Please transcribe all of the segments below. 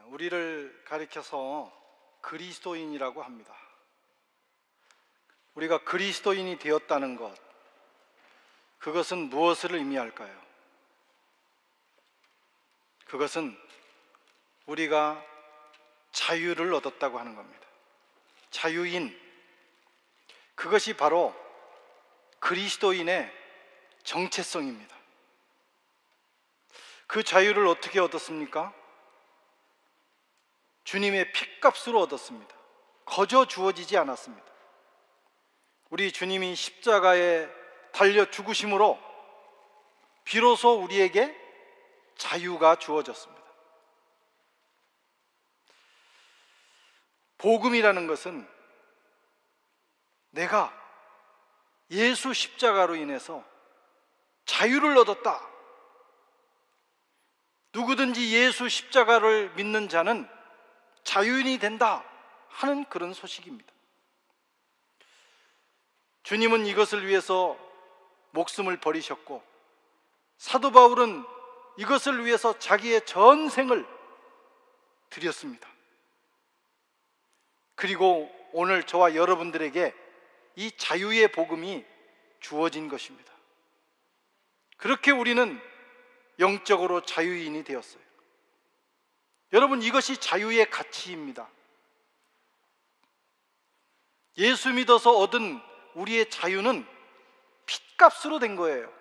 우리를 가리켜서 그리스도인이라고 합니다. 우리가 그리스도인이 되었다는 것, 그것은 무엇을 의미할까요? 그것은 우리가 자유를 얻었다고 하는 겁니다. 자유인, 그것이 바로 그리스도인의 정체성입니다. 그 자유를 어떻게 얻었습니까? 주님의 핏값으로 얻었습니다. 거저 주어지지 않았습니다. 우리 주님이 십자가에 달려 죽으심으로 비로소 우리에게 자유가 주어졌습니다. 복음이라는 것은 내가 예수 십자가로 인해서 자유를 얻었다. 누구든지 예수 십자가를 믿는 자는 자유인이 된다 하는 그런 소식입니다. 주님은 이것을 위해서 목숨을 버리셨고, 사도 바울은 이것을 위해서 자기의 전생을 드렸습니다. 그리고 오늘 저와 여러분들에게 이 자유의 복음이 주어진 것입니다. 그렇게 우리는 영적으로 자유인이 되었어요. 여러분, 이것이 자유의 가치입니다. 예수 믿어서 얻은 우리의 자유는 핏값으로 된 거예요.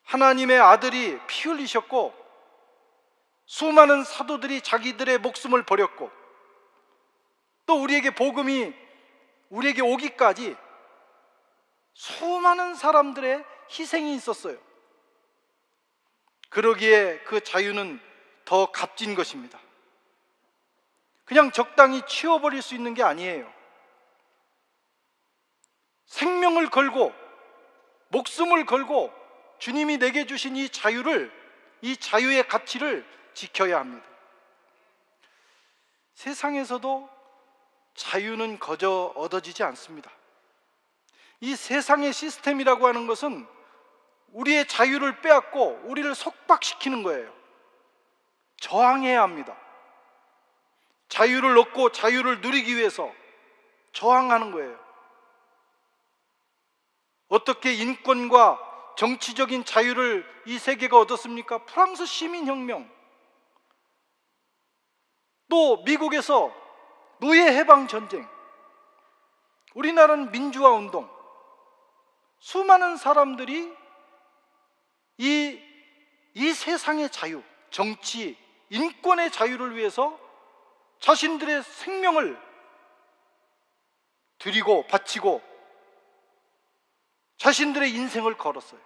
하나님의 아들이 피 흘리셨고, 수많은 사도들이 자기들의 목숨을 버렸고, 또 우리에게 복음이 우리에게 오기까지 수많은 사람들의 희생이 있었어요. 그러기에 그 자유는 더 값진 것입니다. 그냥 적당히 치워버릴 수 있는 게 아니에요. 생명을 걸고 목숨을 걸고 주님이 내게 주신 이 자유를, 이 자유의 가치를 지켜야 합니다. 세상에서도 자유는 거저 얻어지지 않습니다. 이 세상의 시스템이라고 하는 것은 우리의 자유를 빼앗고 우리를 속박시키는 거예요. 저항해야 합니다. 자유를 얻고 자유를 누리기 위해서 저항하는 거예요. 어떻게 인권과 정치적인 자유를 이 세계가 얻었습니까? 프랑스 시민혁명, 또 미국에서 노예해방전쟁, 우리나라는 민주화운동, 수많은 사람들이 이 세상의 자유, 정치, 인권의 자유를 위해서 자신들의 생명을 드리고 바치고 자신들의 인생을 걸었어요.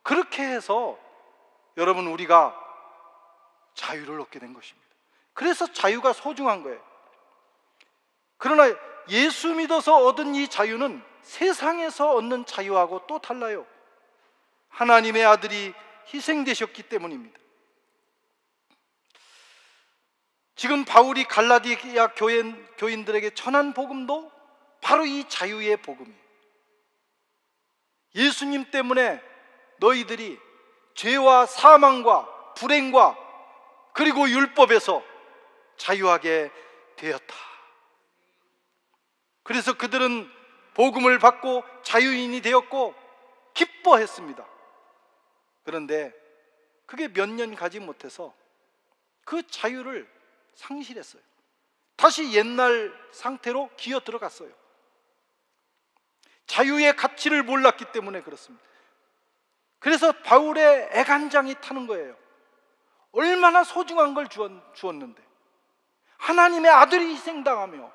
그렇게 해서 여러분, 우리가 자유를 얻게 된 것입니다. 그래서 자유가 소중한 거예요. 그러나 예수 믿어서 얻은 이 자유는 세상에서 얻는 자유하고 또 달라요. 하나님의 아들이 희생되셨기 때문입니다. 지금 바울이 갈라디아 교인들에게 전한 복음도 바로 이 자유의 복음이에요. 예수님 때문에 너희들이 죄와 사망과 불행과 그리고 율법에서 자유하게 되었다. 그래서 그들은 복음을 받고 자유인이 되었고 기뻐했습니다. 그런데 그게 몇 년 가지 못해서 그 자유를 상실했어요. 다시 옛날 상태로 기어 들어갔어요. 자유의 가치를 몰랐기 때문에 그렇습니다. 그래서 바울의 애간장이 타는 거예요. 얼마나 소중한 걸 주었는데, 하나님의 아들이 희생당하며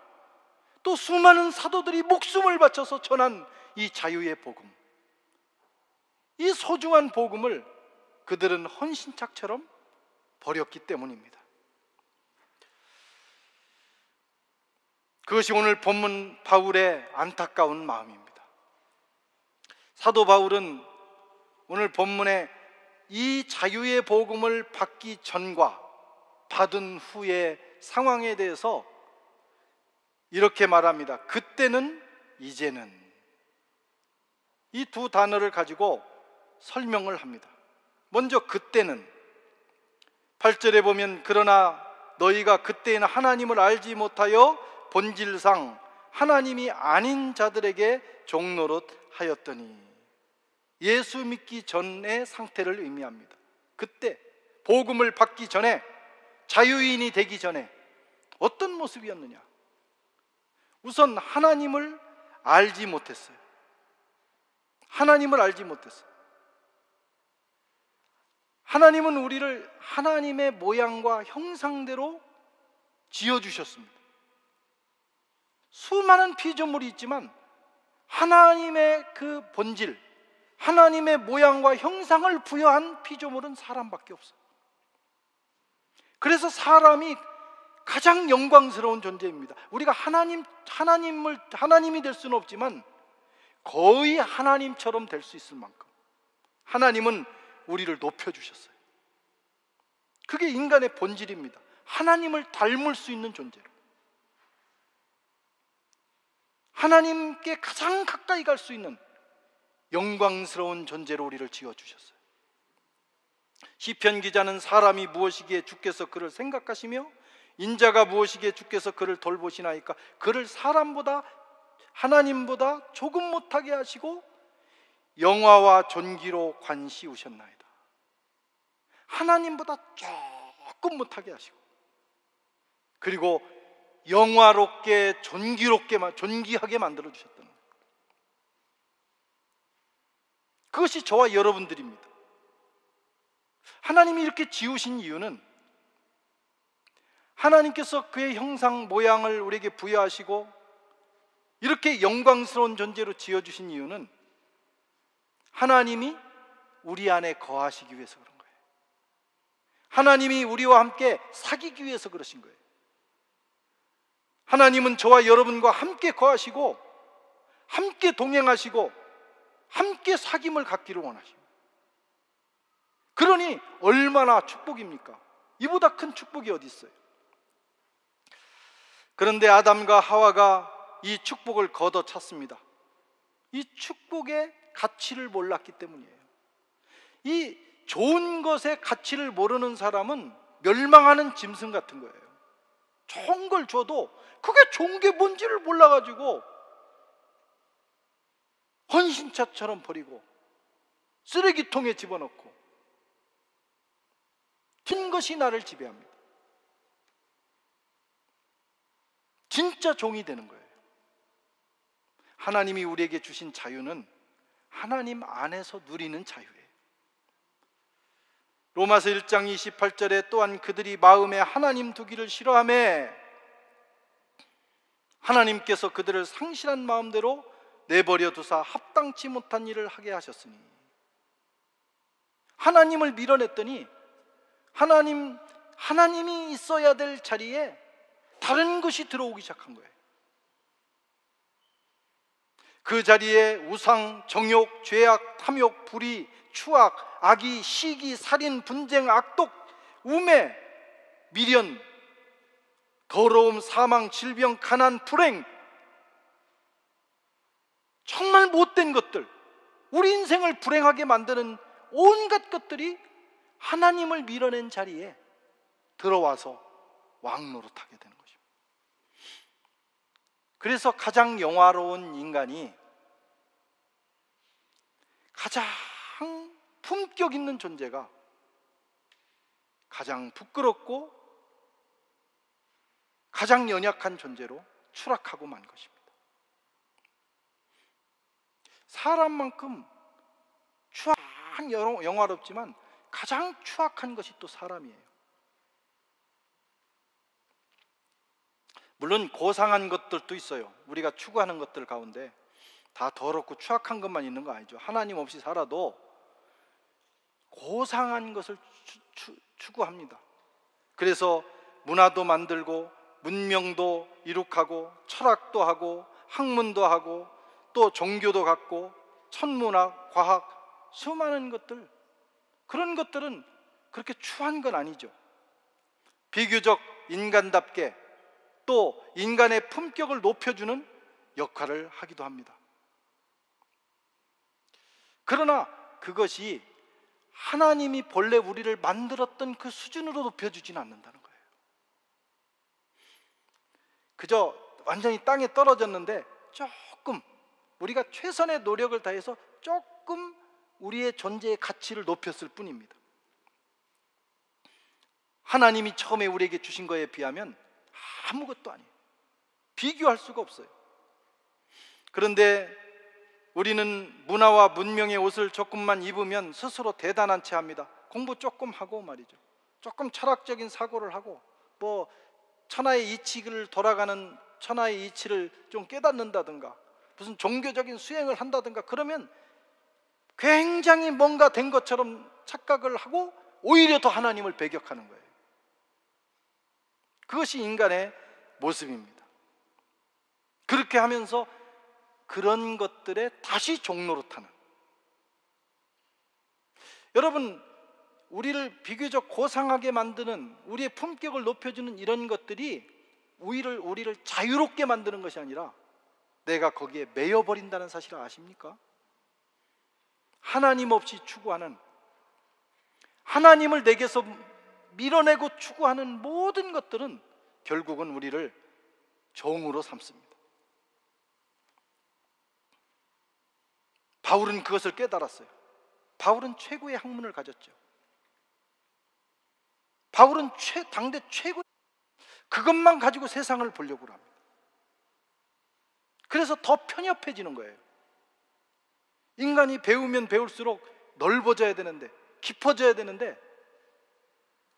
또 수많은 사도들이 목숨을 바쳐서 전한 이 자유의 복음, 이 소중한 복음을 그들은 헌신짝처럼 버렸기 때문입니다. 그것이 오늘 본문 바울의 안타까운 마음입니다. 사도 바울은 오늘 본문에 이 자유의 복음을 받기 전과 받은 후의 상황에 대해서 이렇게 말합니다. 그때는, 이제는. 이 두 단어를 가지고 설명을 합니다. 먼저 그때는, 8절에 보면 그러나 너희가 그때에는 하나님을 알지 못하여 본질상 하나님이 아닌 자들에게 종노릇 하였더니, 예수 믿기 전의 상태를 의미합니다. 그때 복음을 받기 전에, 자유인이 되기 전에 어떤 모습이었느냐? 우선 하나님을 알지 못했어요. 하나님을 알지 못했어요. 하나님은 우리를 하나님의 모양과 형상대로 지어주셨습니다. 수많은 피조물이 있지만 하나님의 그 본질, 하나님의 모양과 형상을 부여한 피조물은 사람밖에 없어요. 그래서 사람이 가장 영광스러운 존재입니다. 우리가 하나님이 될 수는 없지만 거의 하나님처럼 될 수 있을 만큼 하나님은 우리를 높여주셨어요. 그게 인간의 본질입니다. 하나님을 닮을 수 있는 존재로, 하나님께 가장 가까이 갈 수 있는 영광스러운 존재로 우리를 지어주셨어요. 시편 기자는 사람이 무엇이기에 주께서 그를 생각하시며 인자가 무엇이기에 주께서 그를 돌보시나이까? 그를 사람보다, 하나님보다 조금 못하게 하시고 영화와 존귀로 관시우셨나이다. 하나님보다 조금 못하게 하시고, 그리고 영화롭게 존귀하게 만들어 주셨다는 거예요. 그것이 저와 여러분들입니다. 하나님이 이렇게 지으신 이유는, 하나님께서 그의 형상 모양을 우리에게 부여하시고 이렇게 영광스러운 존재로 지어주신 이유는 하나님이 우리 안에 거하시기 위해서 그런 거예요. 하나님이 우리와 함께 사귀기 위해서 그러신 거예요. 하나님은 저와 여러분과 함께 거하시고 함께 동행하시고 함께 사귐을 갖기를 원하십니다. 그러니 얼마나 축복입니까? 이보다 큰 축복이 어디 있어요? 그런데 아담과 하와가 이 축복을 걷어찼습니다. 이 축복의 가치를 몰랐기 때문이에요. 이 좋은 것의 가치를 모르는 사람은 멸망하는 짐승 같은 거예요. 좋은 걸 줘도 그게 좋은 게 뭔지를 몰라가지고 헌신차처럼 버리고 쓰레기통에 집어넣고, 긴 것이 나를 지배합니다. 진짜 종이 되는 거예요. 하나님이 우리에게 주신 자유는 하나님 안에서 누리는 자유예요. 로마서 1장 28절에 또한 그들이 마음에 하나님 두기를 싫어하며 하나님께서 그들을 상실한 마음대로 내버려 두사 합당치 못한 일을 하게 하셨으니, 하나님을 밀어냈더니 하나님이 있어야 될 자리에 다른 것이 들어오기 시작한 거예요. 그 자리에 우상, 정욕, 죄악, 탐욕, 불의, 추악, 악의, 시기, 살인, 분쟁, 악독, 우매, 미련, 더러움, 사망, 질병, 가난, 불행, 정말 못된 것들, 우리 인생을 불행하게 만드는 온갖 것들이 하나님을 밀어낸 자리에 들어와서 왕노릇하게 되는 것입니다. 그래서 가장 영화로운 인간이 가장 품격 있는 존재가 가장 부끄럽고 가장 연약한 존재로 추락하고 만 것입니다. 사람만큼 추악한 영화롭지만 가장 추악한 것이 또 사람이에요. 물론 고상한 것들도 있어요. 우리가 추구하는 것들 가운데 다 더럽고 추악한 것만 있는 거 아니죠. 하나님 없이 살아도 고상한 것을 추구합니다. 그래서 문화도 만들고 문명도 이룩하고 철학도 하고 학문도 하고 또 종교도 갖고 천문학, 과학, 수많은 것들, 그런 것들은 그렇게 추한 건 아니죠. 비교적 인간답게 또 인간의 품격을 높여주는 역할을 하기도 합니다. 그러나 그것이 하나님이 본래 우리를 만들었던 그 수준으로 높여주지는 않는다는 거예요. 그저 완전히 땅에 떨어졌는데 조금 우리가 최선의 노력을 다해서 조금 우리의 존재의 가치를 높였을 뿐입니다. 하나님이 처음에 우리에게 주신 거에 비하면 아무것도 아니에요. 비교할 수가 없어요. 그런데 우리는 문화와 문명의 옷을 조금만 입으면 스스로 대단한 체 합니다. 공부 조금 하고 말이죠. 조금 철학적인 사고를 하고 뭐 천하의 이치를 돌아가는 천하의 이치를 좀 깨닫는다든가 무슨 종교적인 수행을 한다든가 그러면 굉장히 뭔가 된 것처럼 착각을 하고 오히려 더 하나님을 배격하는 거예요. 그것이 인간의 모습입니다. 그렇게 하면서 그런 것들에 다시 종노릇하는, 여러분 우리를 비교적 고상하게 만드는, 우리의 품격을 높여주는 이런 것들이 우리를 자유롭게 만드는 것이 아니라 내가 거기에 매여버린다는 사실을 아십니까? 하나님 없이 추구하는, 하나님을 내게서 밀어내고 추구하는 모든 것들은 결국은 우리를 종으로 삼습니다. 바울은 그것을 깨달았어요. 바울은 최고의 학문을 가졌죠. 바울은 당대 최고, 그것만 가지고 세상을 보려고 합니다. 그래서 더 편협해지는 거예요. 인간이 배우면 배울수록 넓어져야 되는데, 깊어져야 되는데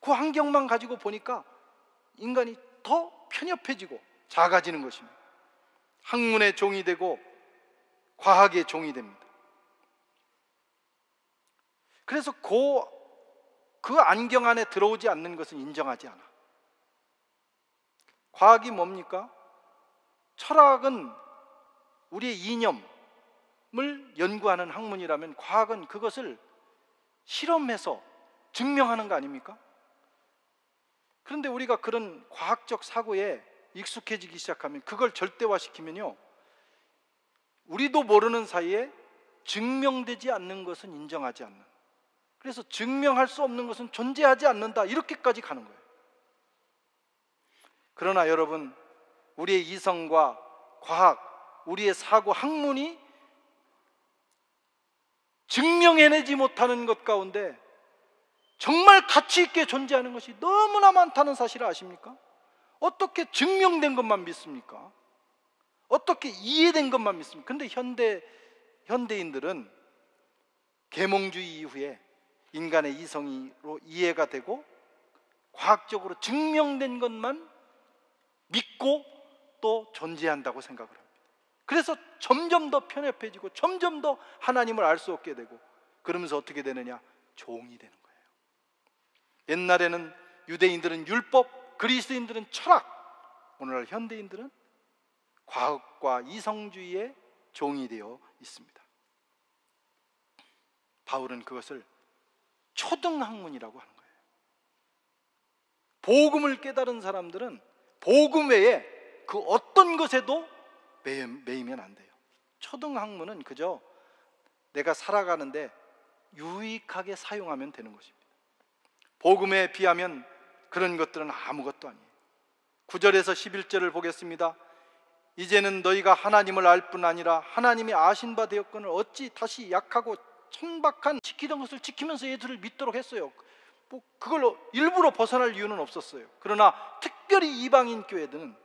그 환경만 가지고 보니까 인간이 더 편협해지고 작아지는 것입니다. 학문의 종이 되고 과학의 종이 됩니다. 그래서 그 안경 안에 들어오지 않는 것은 인정하지 않아. 과학이 뭡니까? 철학은 우리의 이념을 연구하는 학문이라면 과학은 그것을 실험해서 증명하는 거 아닙니까? 그런데 우리가 그런 과학적 사고에 익숙해지기 시작하면, 그걸 절대화시키면요, 우리도 모르는 사이에 증명되지 않는 것은 인정하지 않는, 그래서 증명할 수 없는 것은 존재하지 않는다, 이렇게까지 가는 거예요. 그러나 여러분, 우리의 이성과 과학, 우리의 사고, 학문이 증명해내지 못하는 것 가운데 정말 가치 있게 존재하는 것이 너무나 많다는 사실을 아십니까? 어떻게 증명된 것만 믿습니까? 어떻게 이해된 것만 믿습니까? 근데 현대인들은 계몽주의 이후에 인간의 이성으로 이해가 되고 과학적으로 증명된 것만 믿고 또 존재한다고 생각을 합니다. 그래서 점점 더 편협해지고 점점 더 하나님을 알 수 없게 되고, 그러면서 어떻게 되느냐? 종이 되는 거예요. 옛날에는 유대인들은 율법, 그리스도인들은 철학, 오늘날 현대인들은 과학과 이성주의의 종이 되어 있습니다. 바울은 그것을 초등학문이라고 하는 거예요. 복음을 깨달은 사람들은 복음 외에 그 어떤 것에도 매이면 안 돼요. 초등학문은 그저 내가 살아가는데 유익하게 사용하면 되는 것입니다. 복음에 비하면 그런 것들은 아무것도 아니에요. 9절에서 11절을 보겠습니다. 이제는 너희가 하나님을 알 뿐 아니라 하나님이 아신 바 되었거늘 어찌 다시 약하고 천박한 지키던 것을 지키면서 얘들을 믿도록 했어요. 뭐 그걸로 일부러 벗어날 이유는 없었어요. 그러나 특별히 이방인 교회들은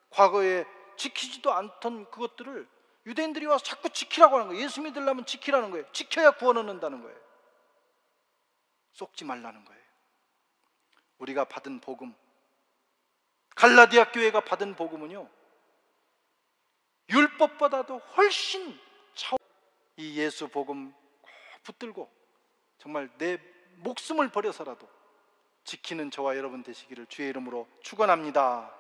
과거에 지키지도 않던 그것들을 유대인들이 와서 자꾸 지키라고 하는 거예요. 예수 믿으려면 지키라는 거예요. 지켜야 구원 얻는다는 거예요. 속지 말라는 거예요. 우리가 받은 복음, 갈라디아 교회가 받은 복음은요, 율법보다도 훨씬 이 예수 복음 꼭 붙들고 정말 내 목숨을 버려서라도 지키는 저와 여러분 되시기를 주의 이름으로 축원합니다.